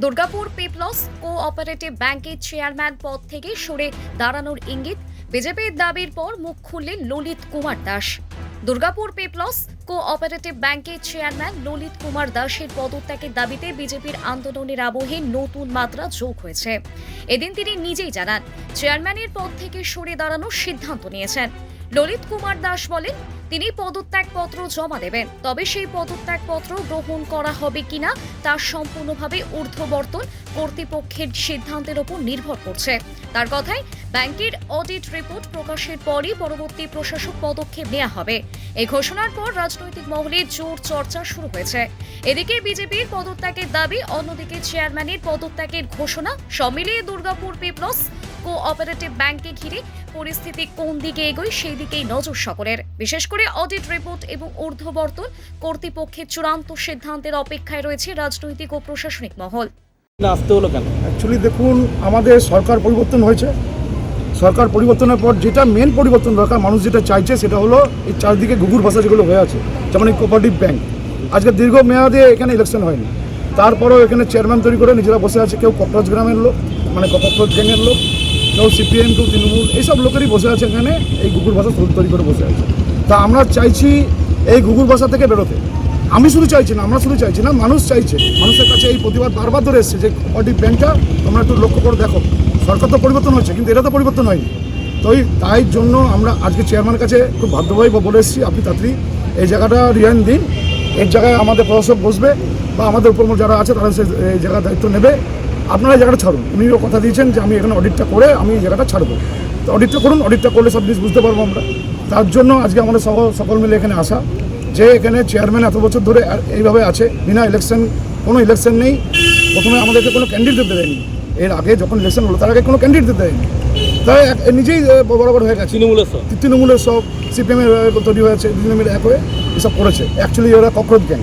Durgapur people's cooperative ব্যাংকের chairman পদ থেকে সরে দাঁড়ানোর ইঙ্গিত বিজেপির দাবির পর মুখ খুললেন ললিত কুমার দাস। দুর্গাপুর পিপলস কোঅপারেটিভ ব্যাংকের চেয়ারম্যান ললিত কুমার দাসের পদত্যাগের দাবিতে বিজেপির আন্দোলনের আবহে নতুন মাত্রা যোগ হয়েছে। এদিন তিনি নিজেই জানান, চেয়ারম্যানের পদ থেকে সরে দাঁড়ানোর সিদ্ধান্ত নিয়েছেন। ললিত কুমার দাস বলেন, তিনি পদত্যাগপত্র জমা দেবেন, তবে সেই পদত্যাগপত্র গ্রহণ করা হবে কিনা তা সম্পূর্ণভাবে ঊর্ধ্ববর্তন কর্তৃপক্ষের সিদ্ধান্তের উপর নির্ভর করছে। তার কথায়, ব্যাংকের অডিট রিপোর্ট প্রকাশের পরই পরবর্তী প্রশাসক পদক্ষেপ নেওয়া হবে। এই ঘোষণার পর রাজনৈতিক মহলে জোর চর্চা শুরু হয়েছে। এদিকে বিজেপির পদত্যাগের দাবি, অন্যদিকে চেয়ারম্যানের পদত্যাগের ঘোষণা, সব মিলিয়ে দুর্গাপুর পিপলস কোঅপারেটিভ ব্যাংকে ঘিরে পরিস্থিতি কোন দিকে এগোয় সেই দিকেই নজর সকলের। বিশেষ করে অডিট রিপোর্ট এবং ঊর্ধ্ববর্তন কর্তৃপক্ষের চূড়ান্ত সিদ্ধান্তের অপেক্ষায় রয়েছে রাজনৈতিক ও প্রশাসনিক মহল। আসতে হলো কেন? অ্যাকচুয়ালি দেখুন, আমাদের সরকার পরিবর্তন হয়েছে। সরকার পরিবর্তনের পর যেটা মেন পরিবর্তন দরকার, মানুষ যেটা চাইছে সেটা হলো এই চারদিকে ঘুঘুর ভাষা যেগুলো হয়ে আছে, যেমন এই কোঅপারেটিভ ব্যাংক। আজকে দীর্ঘ মেয়াদে এখানে ইলেকশন হয়নি, তারপরেও এখানে চেয়ারম্যান তৈরি করে নিজেরা বসে আছে। কেউ ককরোচ গ্রামের লোক, মানে ককরোচ গ্যাংয়ের লোক, কেউ সিপিএম, কেউ তৃণমূল, এইসব লোকেরই বসে আছে এখানে, এই ঘুঘুর ভাষা তৈরি করে বসে আছে। তা আমরা চাইছি এই ঘুঘুর ভাষা থেকে বেরোতে। আমি শুধু চাইছি না, আমরা শুধু চাইছি না, মানুষ চাইছে। মানুষের কাছে এই প্রতিবাদ বারবার ধরে এসছে যে কোঅপারেটিভ ব্যাংকটা তোমরা একটু লক্ষ্য করে দেখো। সরকার তো পরিবর্তন হচ্ছে, কিন্তু এটা তো পরিবর্তন হয়নি। তাই জন্য আমরা আজকে চেয়ারম্যানের কাছে খুব বাধ্যবাহী বলে এসেছি, আপনি তাড়াতাড়ি এই জায়গাটা রিয়াইন দিন। এর জায়গায় আমাদের প্রশাসক বসবে বা আমাদের উপর যারা আছে তারা এই জায়গার দায়িত্ব নেবে। আপনারা এই জায়গাটা ছাড়ুন। উনিও কথা দিয়েছেন যে আমি এখানে অডিটটা করে আমি এই জায়গাটা ছাড়বো। তো অডিটটা করুন, অডিটটা করলে সব জিনিস বুঝতে পারবো আমরা। তার জন্য আজকে আমাদের সকল মিলে এখানে আসা, যে এখানে চেয়ারম্যান এত বছর ধরে এইভাবে আছে, বিনা ইলেকশন, কোনো ইলেকশন নেই। প্রথমে আমাদেরকে কোনো ক্যান্ডিডেট দেয়নি, এর আগে যখন ইলেকশন হলো তার আগে কোনো ক্যান্ডিডেট দেয়নি। তাই নিজেই বরাবর হয়ে গেছে। তৃণমূলের সব সিপিএমের তৈরি হয়েছে, দুজনে মিলে এক হয়ে এসব করেছে। অ্যাকচুয়ালি ওরা ককরোচ গ্যাং,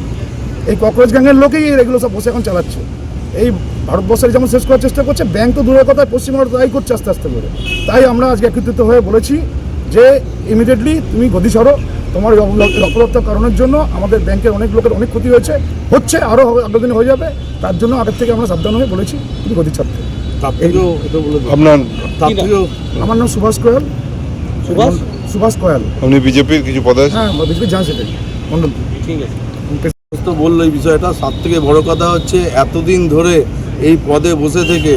এই ককরোচ গ্যাংয়ের লোকেই এগুলো সব বসে এখন চালাচ্ছে। এই ভারতবর্ষের যেমন শেষ করার চেষ্টা করছে, ব্যাংক তো দূরের কথায় পশ্চিমবঙ্গ তাই করছে আস্তে আস্তে করে। তাই আমরা আজকে একত্রিত হয়ে বলেছি যে ইমিডিয়েটলি তুমি গদি সরো। তোমার অপরাধতার কারণের জন্য আমাদের ব্যাংকের অনেক লোকের অনেক ক্ষতি হচ্ছে, আরও আগামী দিনে হয়ে যাবে। তার জন্য আগের থেকে আমরা সাবধান হয়ে বলেছি তুমি গদি ছাড়তে। আমার নাম সুভাষ কোয়াল। সুভাষ কোয়াল। আপনি বিজেপির কিছু পদে? হ্যাঁ, বিজেপির জান সেটাই মন্ডল। ঠিক আছে, তো বললো এই বিষয়টা। সব থেকে বড় কথা হচ্ছে, এতদিন ধরে এই পদে বসে থেকে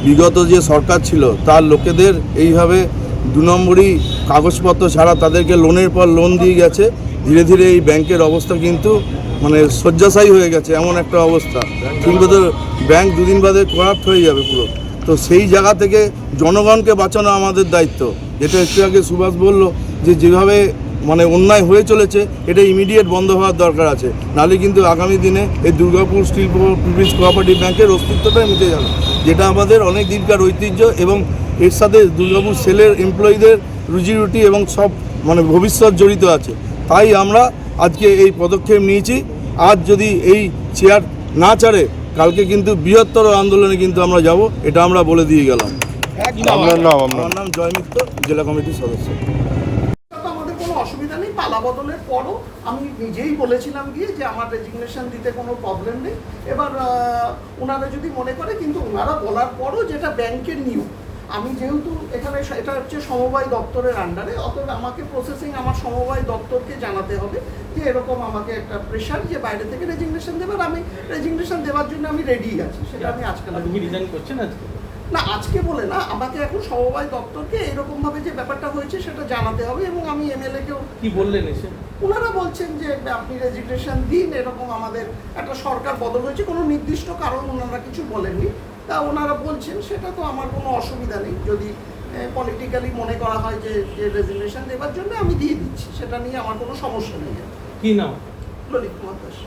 বিগত যে সরকার ছিল তার লোকেদের এইভাবে 2 নম্বরই কাগজপত্র ছাড়া তাদেরকে লোনের পর লোন দিয়ে গেছে। ধীরে ধীরে এই ব্যাংকের অবস্থা কিন্তু মানে শয্যাশায়ী হয়ে গেছে, এমন একটা অবস্থা। ঠিকমতো ব্যাংক 2 দিন বাদে করাপ্ট হয়ে যাবে পুরো। তো সেই জায়গা থেকে জনগণকে বাঁচানো আমাদের দায়িত্ব। যেটা একটু আগে সুভাষ বললো যে যেভাবে মানে অন্যায় হয়ে চলেছে, এটা ইমিডিয়েট বন্ধ হওয়ার দরকার আছে, নাহলে কিন্তু আগামী দিনে এই দুর্গাপুর স্টিল পিপলস কোঅপারেটিভ ব্যাংকের অস্তিত্বটাই মিটে যাবে, যেটা আমাদের অনেক দিনকার ঐতিহ্য। এবং এর সাথে দুর্গাপুর সেলের এমপ্লয়ীদের রুজিরুটি এবং সব মানে ভবিষ্যৎ জড়িত আছে। তাই আমরা আজকে এই পদক্ষেপ নিয়েছি। আজ যদি এই চেয়ার না ছাড়ে, কালকে কিন্তু বৃহত্তর আন্দোলনে কিন্তু আমরা যাব, এটা আমরা বলে দিয়ে গেলাম। আমার নাম জয় মিত্র, জেলা কমিটির সদস্য। আমাদের কোনো অসুবিধা নেই। পালা বদলের পরও আমি নিজেই বলেছিলাম গিয়ে যে আমার রেজিগনেশন দিতে কোনো প্রবলেম নেই। এবার ওনারা যদি মনে করে, কিন্তু ওনারা বলার পরও যেটা ব্যাংকের নিয়ম, আমি যেহেতু এখানে এটা হচ্ছে সমবায় দপ্তরের আন্ডারে, অতএব আমাকে প্রসেসিং আমার সমবায় দপ্তরকে জানাতে হবে যে এরকম আমাকে একটা প্রেশার যে বাইরে থেকে রেজিগনেশন দেবার। আমি রেজিগনেশন দেওয়ার জন্য আমি রেডি আছি। সেটা আমি আজকাল রিজাইন করছেন আজকে না, আজকে বলে না, আমাকে এখন সমবায় দপ্তরকে এরকমভাবে যে ব্যাপারটা হয়েছে সেটা জানাতে হবে। এবং আমি এমএলএকেও কি বললেন এসে? ওনারা বলছেন যে আপনি রেজিগনেশন দিন, এরকম আমাদের একটা সরকার বদল হয়েছে, কোনো নির্দিষ্ট কারণ ওনারা কিছু বলেননি। তা ওনারা বলছেন, সেটা তো আমার কোনো অসুবিধা নেই। যদি পলিটিক্যালি মনে করা হয় যে রেজিগনেশন দেওয়ার জন্য, আমি দিয়ে দিচ্ছি, সেটা নিয়ে আমার কোনো সমস্যা নেই। কি নাম? ললিত কুমার দাস।